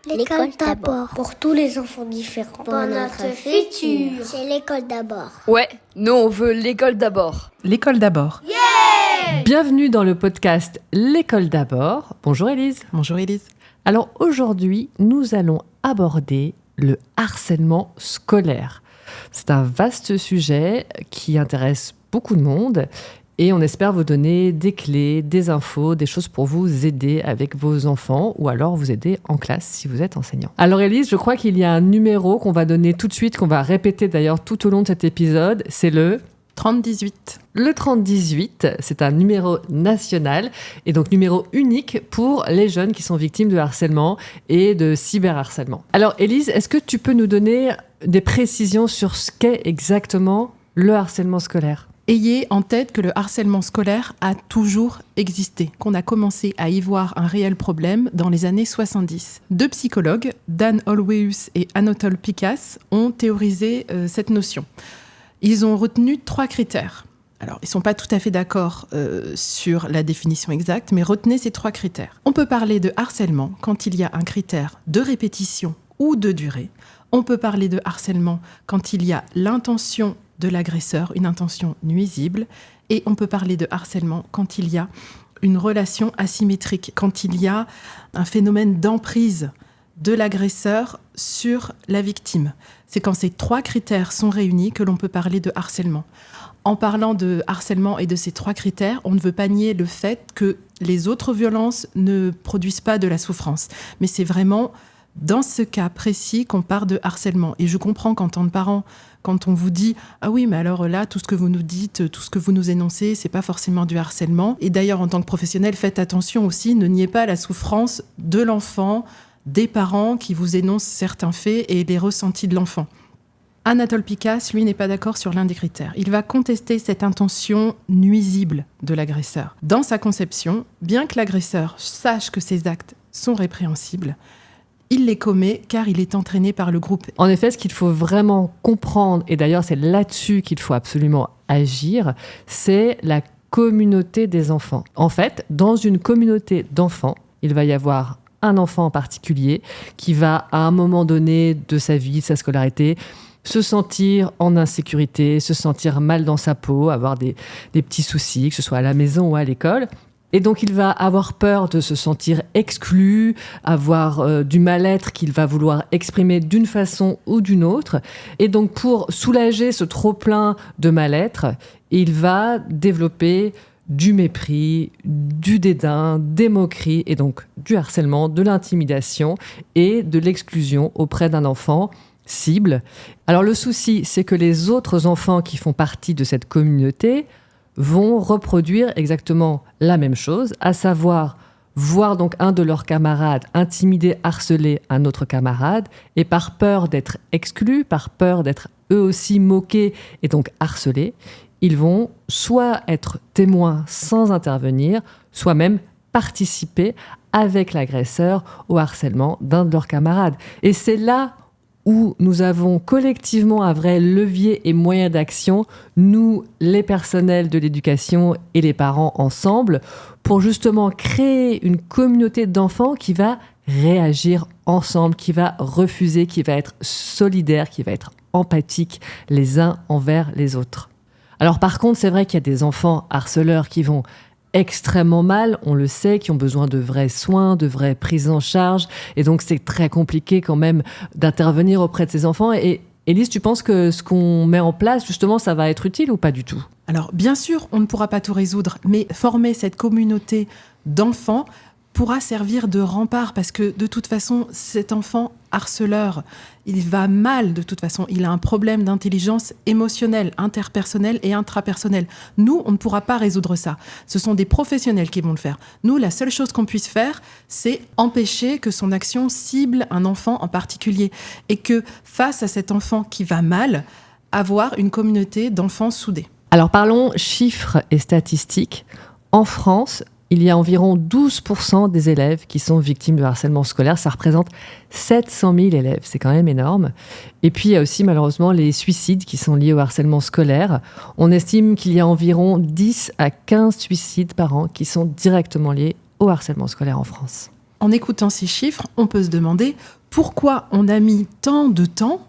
L'école d'abord. Pour tous les enfants différents. Pour notre futur. C'est l'école d'abord. Ouais, nous on veut l'école d'abord. L'école d'abord. Yeah! Bienvenue dans le podcast L'école d'abord. Bonjour Élise. Bonjour Élise. Alors aujourd'hui, nous allons aborder le harcèlement scolaire. C'est un vaste sujet qui intéresse beaucoup de monde et on espère vous donner des clés, des infos, des choses pour vous aider avec vos enfants ou alors vous aider en classe si vous êtes enseignant. Alors Élise, je crois qu'il y a un numéro qu'on va donner tout de suite, qu'on va répéter d'ailleurs tout au long de cet épisode, c'est le 3018. Le 3018, c'est un numéro national et donc numéro unique pour les jeunes qui sont victimes de harcèlement et de cyberharcèlement. Alors Élise, est-ce que tu peux nous donner des précisions sur ce qu'est exactement le harcèlement scolaire ? Ayez en tête que le harcèlement scolaire a toujours existé, qu'on a commencé à y voir un réel problème dans les années 70. Deux psychologues, Dan Olweus et Anatole Pikas, ont théorisé cette notion. Ils ont retenu 3 critères. Alors, ils ne sont pas tout à fait d'accord sur la définition exacte, mais retenez ces 3 critères. On peut parler de harcèlement quand il y a un critère de répétition ou de durée. On peut parler de harcèlement quand il y a l'intention de l'agresseur, une intention nuisible. Et on peut parler de harcèlement quand il y a une relation asymétrique, quand il y a un phénomène d'emprise de l'agresseur sur la victime. C'est quand ces 3 critères sont réunis que l'on peut parler de harcèlement. En parlant de harcèlement et de ces 3 critères, on ne veut pas nier le fait que les autres violences ne produisent pas de la souffrance. Mais c'est vraiment dans ce cas précis qu'on parle de harcèlement. Et je comprends qu'en tant que parent, quand on vous dit « Ah oui, mais alors là, tout ce que vous nous dites, tout ce que vous nous énoncez, c'est pas forcément du harcèlement. » Et d'ailleurs, en tant que professionnel, faites attention aussi, ne niez pas la souffrance de l'enfant, des parents qui vous énoncent certains faits et les ressentis de l'enfant. Anatole Pikas, lui, n'est pas d'accord sur l'un des critères. Il va contester cette intention nuisible de l'agresseur. Dans sa conception, bien que l'agresseur sache que ses actes sont répréhensibles, il les commet car il est entraîné par le groupe. En effet, ce qu'il faut vraiment comprendre, et d'ailleurs c'est là-dessus qu'il faut absolument agir, c'est la communauté des enfants. En fait, dans une communauté d'enfants, il va y avoir un enfant en particulier qui va, à un moment donné de sa vie, de sa scolarité, se sentir en insécurité, se sentir mal dans sa peau, avoir des petits soucis, que ce soit à la maison ou à l'école. Et donc, il va avoir peur de se sentir exclu, avoir du mal-être qu'il va vouloir exprimer d'une façon ou d'une autre. Et donc, pour soulager ce trop-plein de mal-être, il va développer du mépris, du dédain, des moqueries, et donc du harcèlement, de l'intimidation et de l'exclusion auprès d'un enfant cible. Alors, le souci, c'est que les autres enfants qui font partie de cette communauté vont reproduire exactement la même chose, à savoir voir donc un de leurs camarades intimider, harceler un autre camarade, et par peur d'être exclus, par peur d'être eux aussi moqués et donc harcelés, ils vont soit être témoins sans intervenir, soit même participer avec l'agresseur au harcèlement d'un de leurs camarades. Et c'est là où nous avons collectivement un vrai levier et moyen d'action, nous, les personnels de l'éducation et les parents ensemble, pour justement créer une communauté d'enfants qui va réagir ensemble, qui va refuser, qui va être solidaire, qui va être empathique les uns envers les autres. Alors par contre, c'est vrai qu'il y a des enfants harceleurs qui vont extrêmement mal, on le sait, qui ont besoin de vrais soins, de vraies prises en charge. Et donc, c'est très compliqué quand même d'intervenir auprès de ces enfants. Et Élise, tu penses que ce qu'on met en place, justement, ça va être utile ou pas du tout ? Alors, bien sûr, on ne pourra pas tout résoudre, mais former cette communauté d'enfants pourra servir de rempart parce que, de toute façon, cet enfant harceleur, il va mal de toute façon. Il a un problème d'intelligence émotionnelle, interpersonnelle et intrapersonnelle. Nous, on ne pourra pas résoudre ça. Ce sont des professionnels qui vont le faire. Nous, la seule chose qu'on puisse faire, c'est empêcher que son action cible un enfant en particulier. Et que, face à cet enfant qui va mal, avoir une communauté d'enfants soudés. Alors parlons chiffres et statistiques. En France, il y a environ 12% des élèves qui sont victimes de harcèlement scolaire. Ça représente 700 000 élèves. C'est quand même énorme. Et puis, il y a aussi malheureusement les suicides qui sont liés au harcèlement scolaire. On estime qu'il y a environ 10 à 15 suicides par an qui sont directement liés au harcèlement scolaire en France. en écoutant ces chiffres, on peut se demander pourquoi on a mis tant de temps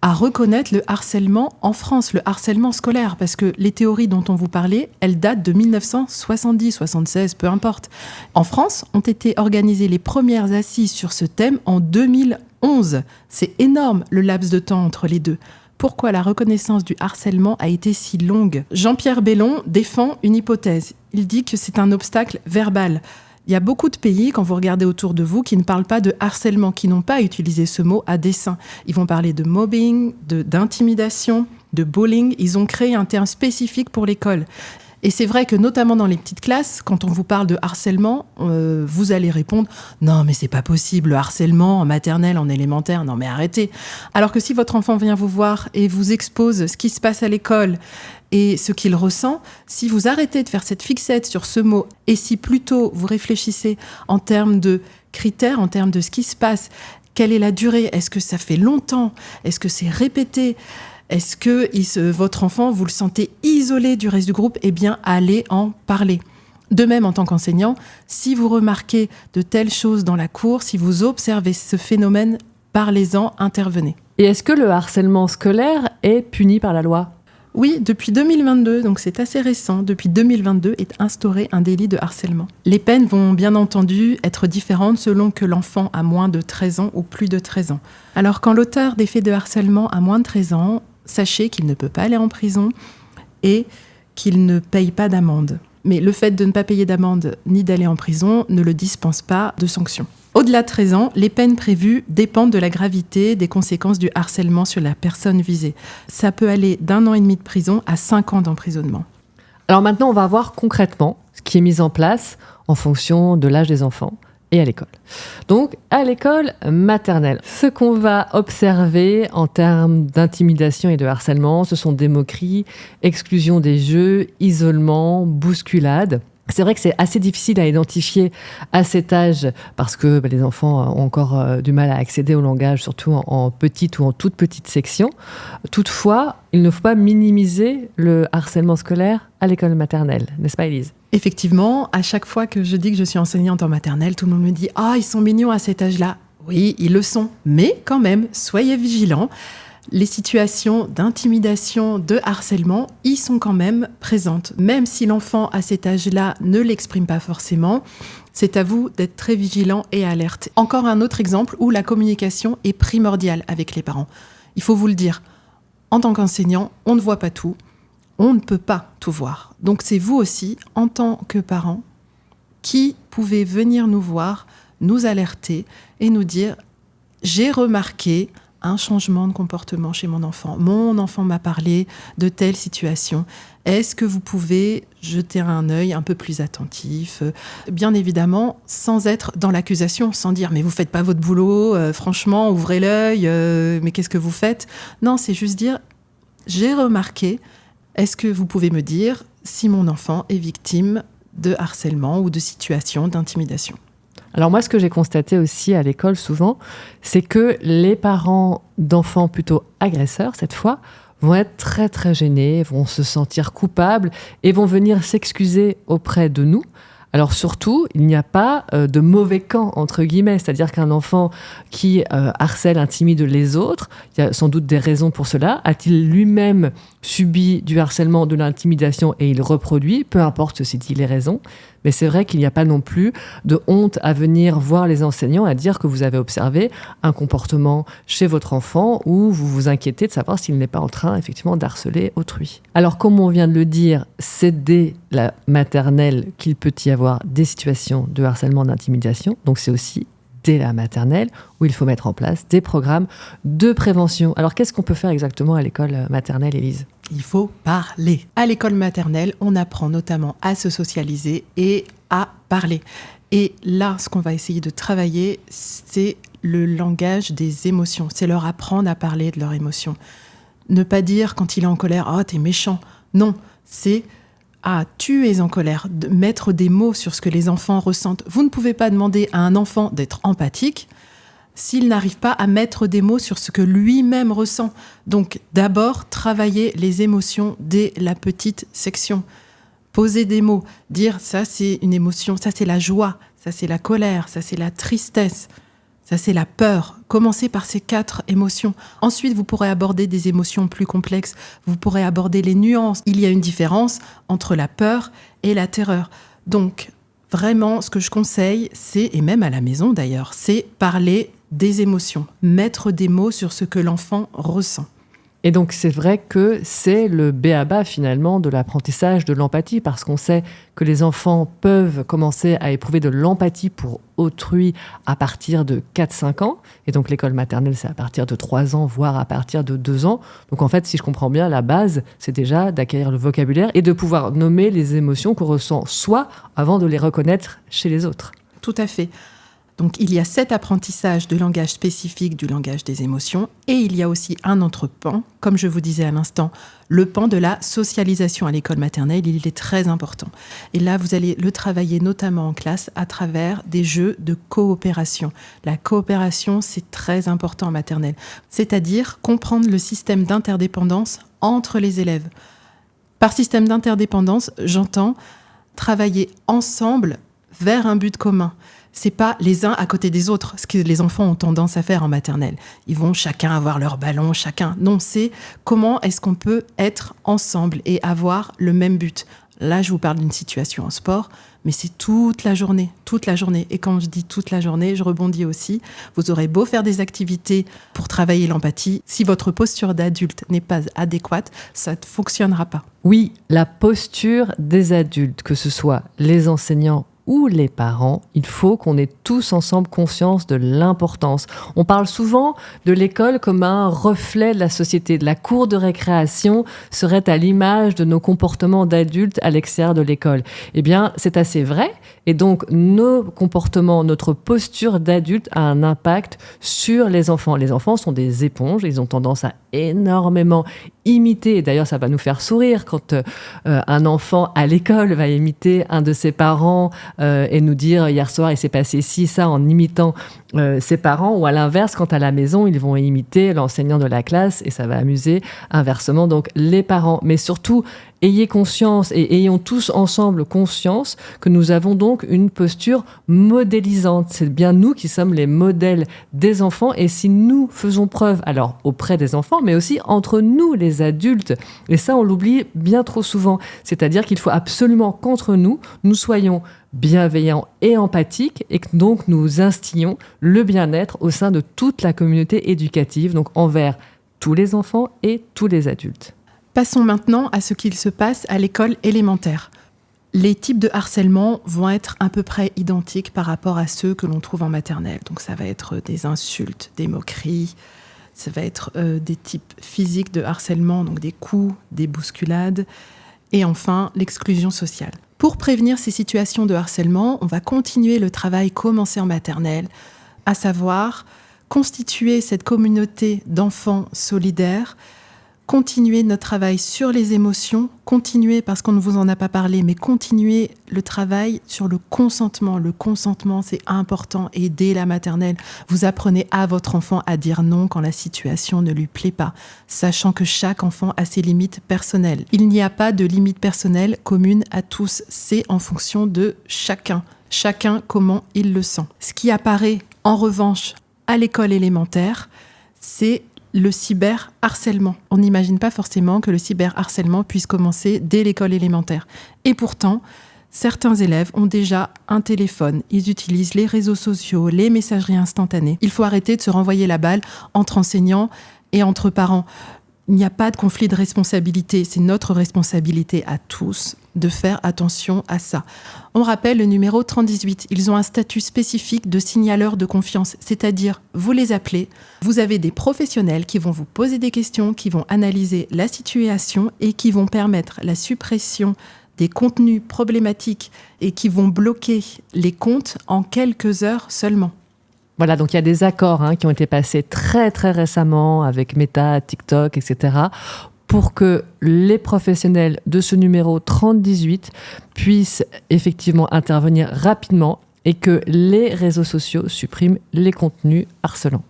à reconnaître le harcèlement en France, le harcèlement scolaire, parce que les théories dont on vous parlait, elles datent de 1970, 76, peu importe. En France, ont été organisées les premières assises sur ce thème en 2011. C'est énorme le laps de temps entre les deux. Pourquoi la reconnaissance du harcèlement a été si longue ? Jean-Pierre Bellon défend une hypothèse. Il dit que c'est un obstacle verbal. Il y a beaucoup de pays, quand vous regardez autour de vous, qui ne parlent pas de harcèlement, qui n'ont pas utilisé ce mot à dessein. Ils vont parler de mobbing, d'intimidation, de bullying. Ils ont créé un terme spécifique pour l'école. Et c'est vrai que notamment dans les petites classes, quand on vous parle de harcèlement, vous allez répondre « Non, mais c'est pas possible, le harcèlement en maternelle, en élémentaire, non mais arrêtez !» Alors que si votre enfant vient vous voir et vous expose ce qui se passe à l'école et ce qu'il ressent, si vous arrêtez de faire cette fixette sur ce mot et si plutôt vous réfléchissez en termes de critères, en termes de ce qui se passe, quelle est la durée, est-ce que ça fait longtemps, est-ce que c'est répété ? Est-ce que votre enfant, vous le sentez isolé du reste du groupe ? Eh bien, allez en parler. De même, en tant qu'enseignant, si vous remarquez de telles choses dans la cour, si vous observez ce phénomène, parlez-en, intervenez. Et est-ce que le harcèlement scolaire est puni par la loi ? Oui, depuis 2022, donc c'est assez récent, depuis 2022 est instauré un délit de harcèlement. Les peines vont bien entendu être différentes selon que l'enfant a moins de 13 ans ou plus de 13 ans. Alors quand l'auteur des faits de harcèlement a moins de 13 ans, sachez qu'il ne peut pas aller en prison et qu'il ne paye pas d'amende. Mais le fait de ne pas payer d'amende ni d'aller en prison ne le dispense pas de sanctions. Au-delà de 13 ans, les peines prévues dépendent de la gravité des conséquences du harcèlement sur la personne visée. Ça peut aller d'1 an et demi de prison à 5 ans d'emprisonnement. Alors maintenant, on va voir concrètement ce qui est mis en place en fonction de l'âge des enfants et à l'école. Donc, à l'école maternelle, ce qu'on va observer en termes d'intimidation et de harcèlement, ce sont des moqueries, exclusion des jeux, isolement, bousculade. C'est vrai que c'est assez difficile à identifier à cet âge parce que les enfants ont encore du mal à accéder au langage, surtout en petite ou en toute petite section. Toutefois, il ne faut pas minimiser le harcèlement scolaire à l'école maternelle, n'est-ce pas Élise ? Effectivement, à chaque fois que je dis que je suis enseignante en maternelle, tout le monde me dit « Ah, ils sont mignons à cet âge-là ». Oui, ils le sont, mais quand même, soyez vigilants. Les situations d'intimidation, de harcèlement, y sont quand même présentes. Même si l'enfant à cet âge-là ne l'exprime pas forcément, c'est à vous d'être très vigilant et alerte. Encore un autre exemple où la communication est primordiale avec les parents. Il faut vous le dire, en tant qu'enseignant, on ne voit pas tout, on ne peut pas tout voir. Donc c'est vous aussi, en tant que parent, qui pouvez venir nous voir, nous alerter et nous dire « J'ai remarqué un changement de comportement chez mon enfant. Mon enfant m'a parlé de telle situation. Est-ce que vous pouvez jeter un œil un peu plus attentif ?» Bien évidemment, sans être dans l'accusation, sans dire « mais vous faites pas votre boulot, franchement, ouvrez l'œil, mais qu'est-ce que vous faites ?» Non, c'est juste dire « j'ai remarqué, est-ce que vous pouvez me dire si mon enfant est victime de harcèlement ou de situation d'intimidation ?» Alors moi, ce que j'ai constaté aussi à l'école souvent, c'est que les parents d'enfants plutôt agresseurs, cette fois, vont être très très gênés, vont se sentir coupables et vont venir s'excuser auprès de nous. Alors surtout, il n'y a pas de mauvais camp, entre guillemets, c'est-à-dire qu'un enfant qui harcèle, intimide les autres, il y a sans doute des raisons pour cela. A-t-il lui-même subi du harcèlement, de l'intimidation et il reproduit, peu importe ceci dit les raisons. Mais c'est vrai qu'il n'y a pas non plus de honte à venir voir les enseignants, à dire que vous avez observé un comportement chez votre enfant où vous vous inquiétez de savoir s'il n'est pas en train effectivement d'harceler autrui. Alors comme on vient de le dire, c'est dès la maternelle qu'il peut y avoir des situations de harcèlement, d'intimidation. Donc c'est aussi dès la maternelle où il faut mettre en place des programmes de prévention. Alors qu'est-ce qu'on peut faire exactement à l'école maternelle, Élise ? Il faut parler. À l'école maternelle, on apprend notamment à se socialiser et à parler. Et là, ce qu'on va essayer de travailler, c'est le langage des émotions. C'est leur apprendre à parler de leurs émotions. Ne pas dire quand il est en colère « Oh, t'es méchant ». Non, c'est « Ah, tu es en colère ». De mettre des mots sur ce que les enfants ressentent. Vous ne pouvez pas demander à un enfant d'être empathique s'il n'arrive pas à mettre des mots sur ce que lui-même ressent. Donc, d'abord, travailler les émotions dès la petite section. Poser des mots, dire ça c'est une émotion, ça c'est la joie, ça c'est la colère, ça c'est la tristesse, ça c'est la peur. Commencez par ces 4 émotions. Ensuite, vous pourrez aborder des émotions plus complexes, vous pourrez aborder les nuances. Il y a une différence entre la peur et la terreur. Donc, vraiment, ce que je conseille, c'est, et même à la maison d'ailleurs, c'est parler des émotions, mettre des mots sur ce que l'enfant ressent. Et donc, c'est vrai que c'est le b.a.-ba finalement de l'apprentissage de l'empathie, parce qu'on sait que les enfants peuvent commencer à éprouver de l'empathie pour autrui à partir de 4-5 ans. Et donc, l'école maternelle, c'est à partir de 3 ans, voire à partir de 2 ans. Donc, en fait, si je comprends bien, la base, c'est déjà d'acquérir le vocabulaire et de pouvoir nommer les émotions qu'on ressent soi avant de les reconnaître chez les autres. Tout à fait. Donc, il y a cet apprentissage de langage spécifique du langage des émotions et il y a aussi un autre pan, comme je vous disais à l'instant, le pan de la socialisation à l'école maternelle, il est très important. Et là, vous allez le travailler notamment en classe à travers des jeux de coopération. La coopération, c'est très important en maternelle, c'est-à-dire comprendre le système d'interdépendance entre les élèves. Par système d'interdépendance, j'entends travailler ensemble vers un but commun. C'est pas les uns à côté des autres, ce que les enfants ont tendance à faire en maternelle. Ils vont chacun avoir leur ballon, chacun. Non, c'est comment est-ce qu'on peut être ensemble et avoir le même but. Là, je vous parle d'une situation en sport, mais c'est toute la journée, toute la journée. Et quand je dis toute la journée, je rebondis aussi. Vous aurez beau faire des activités pour travailler l'empathie, si votre posture d'adulte n'est pas adéquate, ça ne fonctionnera pas. Oui, la posture des adultes, que ce soit les enseignants ou les parents, il faut qu'on ait tous ensemble conscience de l'importance. On parle souvent de l'école comme un reflet de la société. La cour de récréation serait à l'image de nos comportements d'adultes à l'extérieur de l'école. Eh bien, c'est assez vrai. Et donc, nos comportements, notre posture d'adulte a un impact sur les enfants. Les enfants sont des éponges. Ils ont tendance à énormément imiter. Et d'ailleurs, ça va nous faire sourire quand un enfant à l'école va imiter un de ses parents et nous dire hier soir il s'est passé ci, ça en imitant ses parents, ou à l'inverse, quand à la maison ils vont imiter l'enseignant de la classe et ça va amuser inversement donc les parents. Mais surtout, ayez conscience et ayons tous ensemble conscience que nous avons donc une posture modélisante. C'est bien nous qui sommes les modèles des enfants et si nous faisons preuve, alors auprès des enfants, mais aussi entre nous les adultes, et ça on l'oublie bien trop souvent, c'est-à-dire qu'il faut absolument qu'entre nous, nous soyons bienveillants et empathiques et que donc nous instillions le bien-être au sein de toute la communauté éducative, donc envers tous les enfants et tous les adultes. Passons maintenant à ce qu'il se passe à l'école élémentaire. Les types de harcèlement vont être à peu près identiques par rapport à ceux que l'on trouve en maternelle. Donc ça va être des insultes, des moqueries, ça va être des types physiques de harcèlement, donc des coups, des bousculades, et enfin l'exclusion sociale. Pour prévenir ces situations de harcèlement, on va continuer le travail commencé en maternelle, à savoir constituer cette communauté d'enfants solidaires, continuer notre travail sur les émotions, continuer, parce qu'on ne vous en a pas parlé, mais continuer le travail sur le consentement. Le consentement, c'est important. Et dès la maternelle, vous apprenez à votre enfant à dire non quand la situation ne lui plaît pas, sachant que chaque enfant a ses limites personnelles. Il n'y a pas de limite personnelle commune à tous. C'est en fonction de chacun. Chacun comment il le sent. Ce qui apparaît, en revanche, à l'école élémentaire, c'est le cyberharcèlement. On n'imagine pas forcément que le cyberharcèlement puisse commencer dès l'école élémentaire. Et pourtant, certains élèves ont déjà un téléphone. Ils utilisent les réseaux sociaux, les messageries instantanées. Il faut arrêter de se renvoyer la balle entre enseignants et entre parents. Il n'y a pas de conflit de responsabilité. C'est notre responsabilité à tous de faire attention à ça. On rappelle le numéro 3018. Ils ont un statut spécifique de signaleur de confiance, c'est-à-dire vous les appelez, vous avez des professionnels qui vont vous poser des questions, qui vont analyser la situation et qui vont permettre la suppression des contenus problématiques et qui vont bloquer les comptes en quelques heures seulement. Voilà, donc il y a des accords qui ont été passés très très récemment avec Meta, TikTok, etc. pour que les professionnels de ce numéro 3018 puissent effectivement intervenir rapidement et que les réseaux sociaux suppriment les contenus harcelants.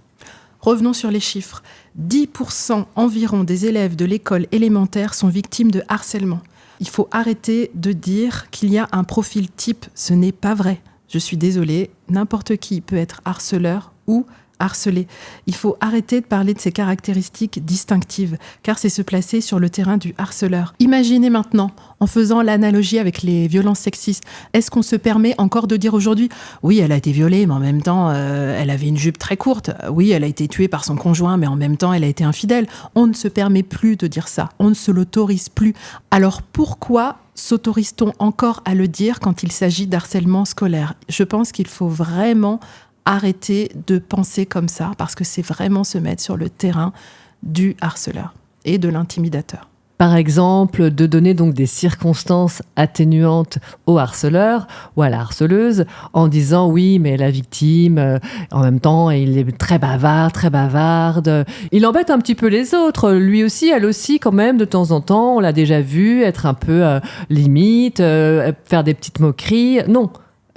Revenons sur les chiffres. 10% environ des élèves de l'école élémentaire sont victimes de harcèlement. Il faut arrêter de dire qu'il y a un profil type, ce n'est pas vrai. Je suis désolée, n'importe qui peut être harceleur ou harcelé. Il faut arrêter de parler de ces caractéristiques distinctives, car c'est se placer sur le terrain du harceleur. Imaginez maintenant, en faisant l'analogie avec les violences sexistes, est-ce qu'on se permet encore de dire aujourd'hui « Oui, elle a été violée, mais en même temps, elle avait une jupe très courte. Oui, elle a été tuée par son conjoint, mais en même temps, elle a été infidèle. » On ne se permet plus de dire ça. On ne se l'autorise plus. Alors pourquoi s'autorise-t-on encore à le dire quand il s'agit d'harcèlement scolaire ? Je pense qu'il faut vraiment arrêter de penser comme ça, parce que c'est vraiment se mettre sur le terrain du harceleur et de l'intimidateur. Par exemple, de donner donc des circonstances atténuantes au harceleur ou à la harceleuse en disant oui, mais la victime, en même temps, il est très bavard, très bavarde. Il embête un petit peu les autres. Lui aussi, elle aussi, quand même, de temps en temps, on l'a déjà vu être un peu limite, faire des petites moqueries. Non.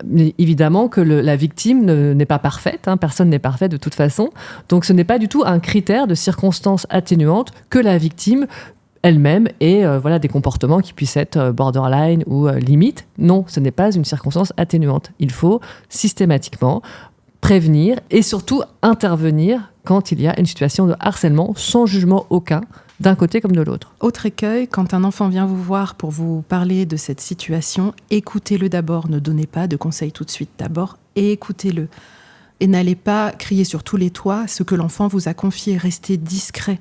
Mais évidemment que la victime n'est pas parfaite, personne n'est parfait de toute façon. Donc ce n'est pas du tout un critère de circonstances atténuantes que la victime elle-même ait des comportements qui puissent être borderline ou limite. Non, ce n'est pas une circonstance atténuante. Il faut systématiquement prévenir et surtout intervenir quand il y a une situation de harcèlement sans jugement aucun, d'un côté comme de l'autre. Autre écueil, quand un enfant vient vous voir pour vous parler de cette situation, écoutez-le d'abord, ne donnez pas de conseils tout de suite, d'abord écoutez-le. Et n'allez pas crier sur tous les toits ce que l'enfant vous a confié, restez discret.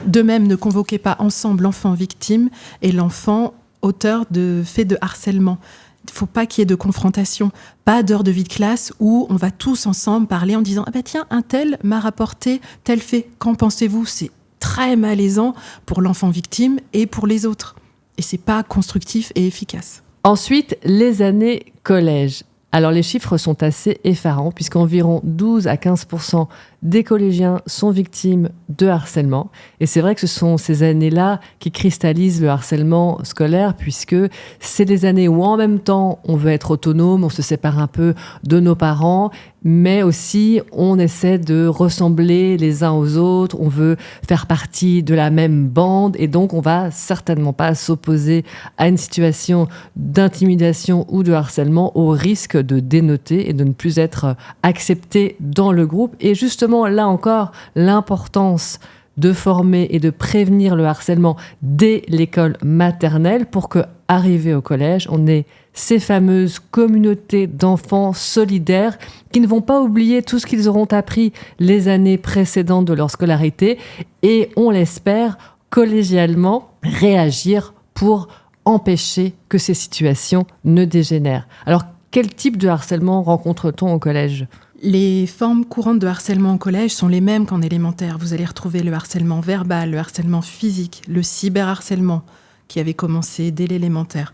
De même, ne convoquez pas ensemble l'enfant victime et l'enfant auteur de faits de harcèlement. Il ne faut pas qu'il y ait de confrontation, pas d'heure de vie de classe où on va tous ensemble parler en disant « Ah ben tiens, un tel m'a rapporté tel fait, qu'en pensez-vous » C'est très malaisant pour l'enfant victime et pour les autres. Et c'est pas constructif et efficace. Ensuite, les années collège. Alors les chiffres sont assez effarants puisqu'environ 12 à 15% des collégiens sont victimes de harcèlement. Et c'est vrai que ce sont ces années-là qui cristallisent le harcèlement scolaire puisque c'est des années où en même temps on veut être autonome, on se sépare un peu de nos parents, mais aussi on essaie de ressembler les uns aux autres, on veut faire partie de la même bande et donc on va certainement pas s'opposer à une situation d'intimidation ou de harcèlement au risque de dénoter et de ne plus être accepté dans le groupe. Et justement, là encore, l'importance de former et de prévenir le harcèlement dès l'école maternelle pour que, arrivé au collège, on ait ces fameuses communautés d'enfants solidaires qui ne vont pas oublier tout ce qu'ils auront appris les années précédentes de leur scolarité et, on l'espère, collégialement réagir pour empêcher que ces situations ne dégénèrent. Alors, quel type de harcèlement rencontre-t-on au collège ? Les formes courantes de harcèlement au collège sont les mêmes qu'en élémentaire. Vous allez retrouver le harcèlement verbal, le harcèlement physique, le cyberharcèlement qui avait commencé dès l'élémentaire.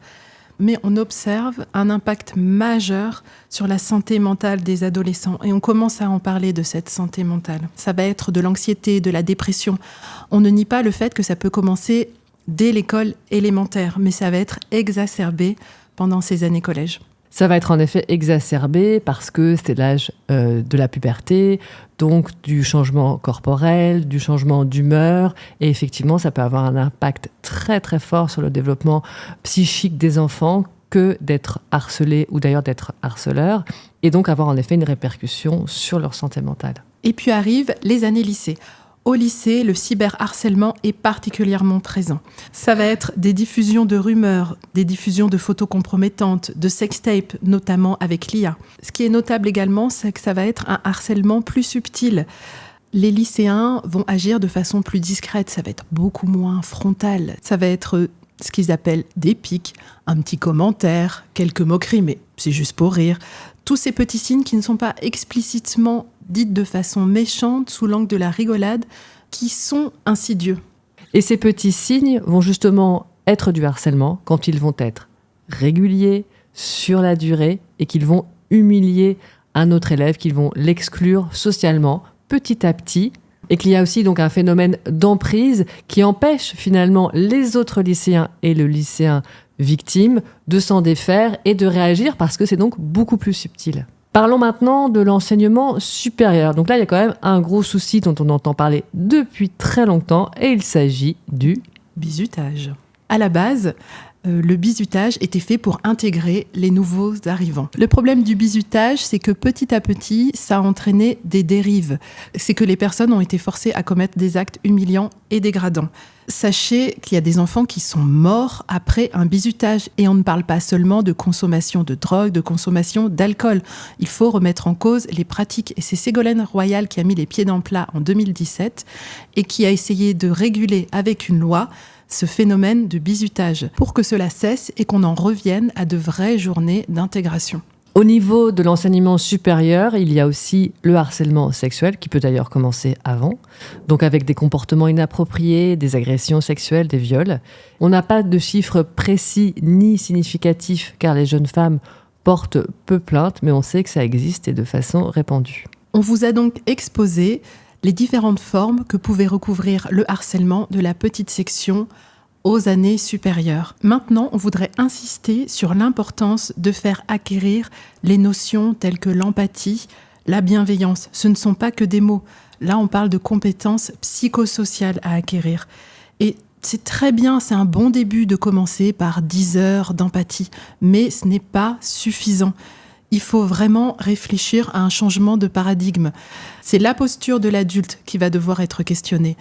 Mais on observe un impact majeur sur la santé mentale des adolescents et on commence à en parler de cette santé mentale. Ça va être de l'anxiété, de la dépression. On ne nie pas le fait que ça peut commencer dès l'école élémentaire, mais ça va être exacerbé pendant ces années collège. Ça va être en effet exacerbé parce que c'est l'âge de la puberté, donc du changement corporel, du changement d'humeur. Et effectivement, ça peut avoir un impact très très fort sur le développement psychique des enfants que d'être harcelé ou d'ailleurs d'être harceleur. Et donc avoir en effet une répercussion sur leur santé mentale. Et puis arrivent les années lycée. Au lycée, le cyberharcèlement est particulièrement présent. Ça va être des diffusions de rumeurs, des diffusions de photos compromettantes, de sextapes, notamment avec l'IA. Ce qui est notable également, c'est que ça va être un harcèlement plus subtil. Les lycéens vont agir de façon plus discrète, ça va être beaucoup moins frontal. Ça va être ce qu'ils appellent des pics, un petit commentaire, quelques moqueries, mais c'est juste pour rire. Tous ces petits signes qui ne sont pas explicitement dites de façon méchante, sous l'angle de la rigolade, qui sont insidieux. Et ces petits signes vont justement être du harcèlement quand ils vont être réguliers, sur la durée, et qu'ils vont humilier un autre élève, qu'ils vont l'exclure socialement, petit à petit, et qu'il y a aussi donc un phénomène d'emprise qui empêche finalement les autres lycéens et le lycéen victime de s'en défaire et de réagir parce que c'est donc beaucoup plus subtil. Parlons maintenant de l'enseignement supérieur. Donc là, il y a quand même un gros souci dont on entend parler depuis très longtemps et il s'agit du bizutage. À la base, le bizutage était fait pour intégrer les nouveaux arrivants. Le problème du bizutage, c'est que petit à petit, ça a entraîné des dérives. C'est que les personnes ont été forcées à commettre des actes humiliants et dégradants. Sachez qu'il y a des enfants qui sont morts après un bizutage. Et on ne parle pas seulement de consommation de drogue, de consommation d'alcool. Il faut remettre en cause les pratiques. Et c'est Ségolène Royal qui a mis les pieds dans le plat en 2017 et qui a essayé de réguler avec une loi ce phénomène de bizutage pour que cela cesse et qu'on en revienne à de vraies journées d'intégration. Au niveau de l'enseignement supérieur, il y a aussi le harcèlement sexuel qui peut d'ailleurs commencer avant, donc avec des comportements inappropriés, des agressions sexuelles, des viols. On n'a pas de chiffres précis ni significatifs car les jeunes femmes portent peu plainte, mais on sait que ça existe et de façon répandue. On vous a donc exposé les différentes formes que pouvait recouvrir le harcèlement de la petite section aux années supérieures. Maintenant, on voudrait insister sur l'importance de faire acquérir les notions telles que l'empathie, la bienveillance. Ce ne sont pas que des mots. Là, on parle de compétences psychosociales à acquérir. Et c'est très bien, c'est un bon début de commencer par 10 heures d'empathie, mais ce n'est pas suffisant. Il faut vraiment réfléchir à un changement de paradigme. C'est la posture de l'adulte qui va devoir être questionnée.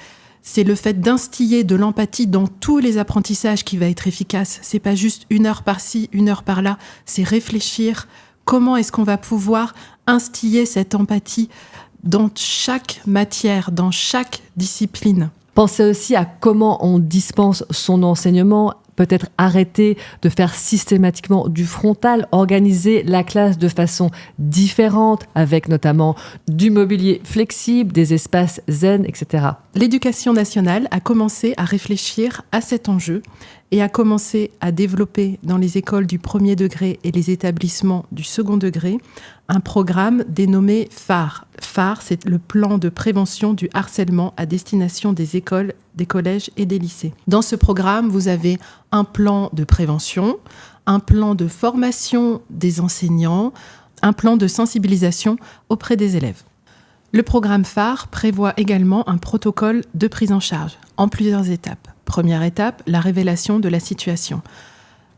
C'est le fait d'instiller de l'empathie dans tous les apprentissages qui va être efficace. C'est pas juste 1 heure par-ci, 1 heure par-là. C'est réfléchir comment est-ce qu'on va pouvoir instiller cette empathie dans chaque matière, dans chaque discipline. Pensez aussi à comment on dispense son enseignement. Peut-être arrêter de faire systématiquement du frontal, organiser la classe de façon différente, avec notamment du mobilier flexible, des espaces zen, etc. L'éducation nationale a commencé à réfléchir à cet enjeu et a commencé à développer dans les écoles du premier degré et les établissements du second degré un programme dénommé PHARE. PHARE, c'est le plan de prévention du harcèlement à destination des écoles, des collèges et des lycées. Dans ce programme, vous avez un plan de prévention, un plan de formation des enseignants, un plan de sensibilisation auprès des élèves. Le programme PHARE prévoit également un protocole de prise en charge en plusieurs étapes. Première étape, la révélation de la situation.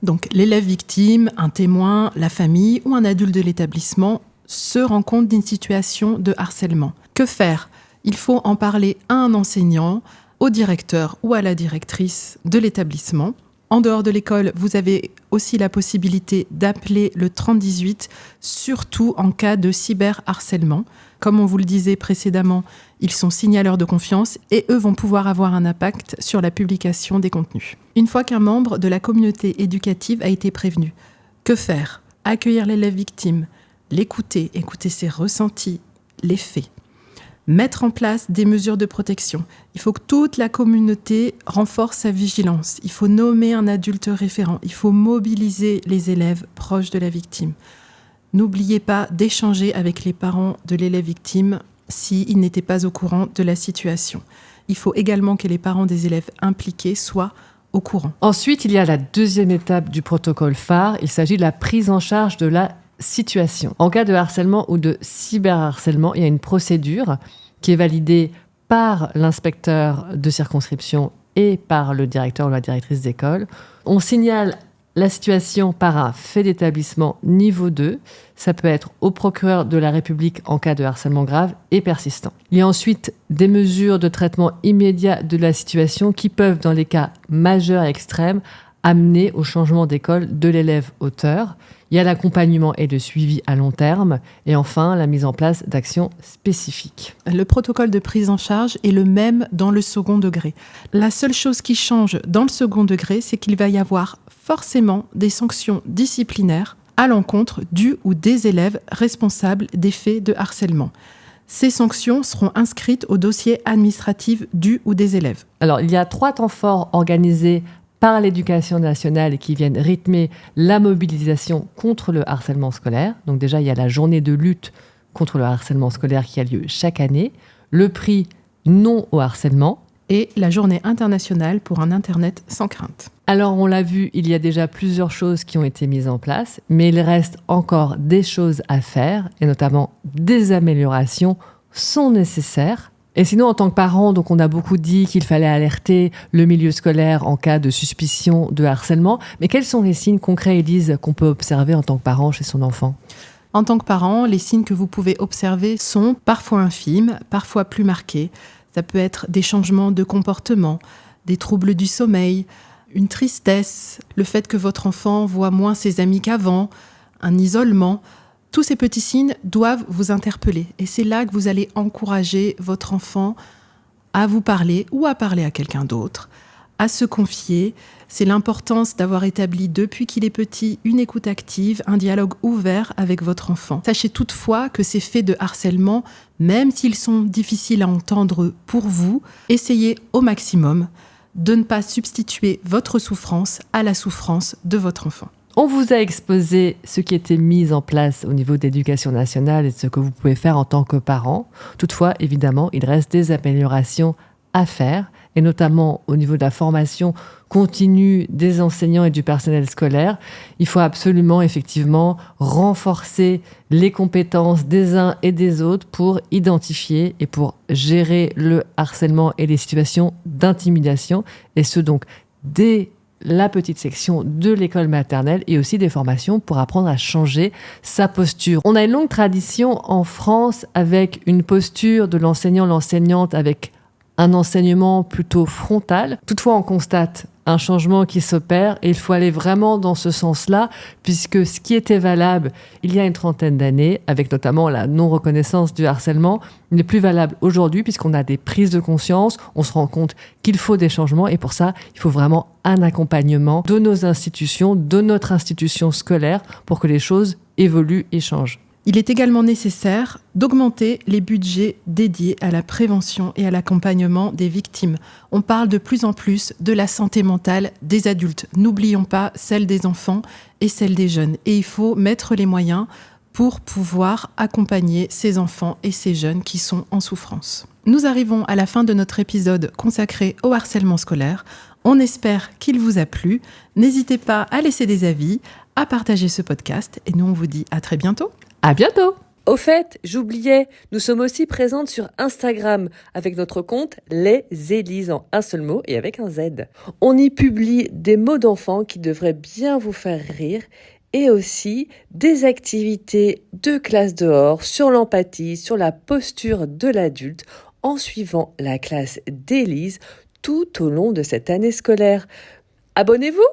Donc l'élève victime, un témoin, la famille ou un adulte de l'établissement se rend compte d'une situation de harcèlement. Que faire ? Il faut en parler à un enseignant, au directeur ou à la directrice de l'établissement. En dehors de l'école, vous avez aussi la possibilité d'appeler le 3018, surtout en cas de cyberharcèlement. Comme on vous le disait précédemment, ils sont signaleurs de confiance et eux vont pouvoir avoir un impact sur la publication des contenus. Une fois qu'un membre de la communauté éducative a été prévenu, que faire ? Accueillir l'élève victime, l'écouter, écouter ses ressentis, les faits. Mettre en place des mesures de protection. Il faut que toute la communauté renforce sa vigilance. Il faut nommer un adulte référent. Il faut mobiliser les élèves proches de la victime. N'oubliez pas d'échanger avec les parents de l'élève victime s'ils n'étaient pas au courant de la situation. Il faut également que les parents des élèves impliqués soient au courant. Ensuite, il y a la deuxième étape du protocole PHARE. Il s'agit de la prise en charge de la situation. En cas de harcèlement ou de cyberharcèlement, il y a une procédure qui est validée par l'inspecteur de circonscription et par le directeur ou la directrice d'école. On signale la situation par un fait d'établissement niveau 2. Ça peut être au procureur de la République en cas de harcèlement grave et persistant. Il y a ensuite des mesures de traitement immédiat de la situation qui peuvent, dans les cas majeurs et extrêmes, amener au changement d'école de l'élève auteur. Il y a l'accompagnement et le suivi à long terme. Et enfin, la mise en place d'actions spécifiques. Le protocole de prise en charge est le même dans le second degré. La seule chose qui change dans le second degré, c'est qu'il va y avoir forcément des sanctions disciplinaires à l'encontre du ou des élèves responsables des faits de harcèlement. Ces sanctions seront inscrites au dossier administratif du ou des élèves. Alors, il y a 3 temps forts organisés par l'Éducation nationale et qui viennent rythmer la mobilisation contre le harcèlement scolaire. Donc déjà, il y a la journée de lutte contre le harcèlement scolaire qui a lieu chaque année, le prix Non au harcèlement et la journée internationale pour un Internet sans crainte. Alors, on l'a vu, il y a déjà plusieurs choses qui ont été mises en place, mais il reste encore des choses à faire, et notamment des améliorations sont nécessaires. Et sinon, en tant que parent, donc on a beaucoup dit qu'il fallait alerter le milieu scolaire en cas de suspicion de harcèlement. Mais quels sont les signes concrets, Élise, qu'on peut observer en tant que parent chez son enfant ? En tant que parent, les signes que vous pouvez observer sont parfois infimes, parfois plus marqués. Ça peut être des changements de comportement, des troubles du sommeil, une tristesse, le fait que votre enfant voit moins ses amis qu'avant, un isolement. Tous ces petits signes doivent vous interpeller. Et c'est là que vous allez encourager votre enfant à vous parler ou à parler à quelqu'un d'autre, à se confier. C'est l'importance d'avoir établi depuis qu'il est petit une écoute active, un dialogue ouvert avec votre enfant. Sachez toutefois que ces faits de harcèlement, même s'ils sont difficiles à entendre pour vous, essayez au maximum de ne pas substituer votre souffrance à la souffrance de votre enfant. On vous a exposé ce qui était mis en place au niveau de l'éducation nationale et ce que vous pouvez faire en tant que parent. Toutefois, évidemment, il reste des améliorations à faire, et notamment au niveau de la formation continue des enseignants et du personnel scolaire. Il faut absolument, effectivement, renforcer les compétences des uns et des autres pour identifier et pour gérer le harcèlement et les situations d'intimidation, et ce donc dès la petite section de l'école maternelle et aussi des formations pour apprendre à changer sa posture. On a une longue tradition en France avec une posture de l'enseignant, l'enseignante avec un enseignement plutôt frontal. Toutefois, on constate un changement qui s'opère et il faut aller vraiment dans ce sens-là, puisque ce qui était valable il y a une trentaine d'années, avec notamment la non-reconnaissance du harcèlement, n'est plus valable aujourd'hui, puisqu'on a des prises de conscience, on se rend compte qu'il faut des changements, et pour ça, il faut vraiment un accompagnement de nos institutions, de notre institution scolaire, pour que les choses évoluent et changent. Il est également nécessaire d'augmenter les budgets dédiés à la prévention et à l'accompagnement des victimes. On parle de plus en plus de la santé mentale des adultes. N'oublions pas celle des enfants et celle des jeunes. Et il faut mettre les moyens pour pouvoir accompagner ces enfants et ces jeunes qui sont en souffrance. Nous arrivons à la fin de notre épisode consacré au harcèlement scolaire. On espère qu'il vous a plu. N'hésitez pas à laisser des avis, à partager ce podcast. Et nous, on vous dit à très bientôt. À bientôt! Au fait, j'oubliais, nous sommes aussi présentes sur Instagram avec notre compte Les Élises en un seul mot et avec un Z. On y publie des mots d'enfants qui devraient bien vous faire rire et aussi des activités de classe dehors sur l'empathie, sur la posture de l'adulte en suivant la classe d'Élise tout au long de cette année scolaire. Abonnez-vous!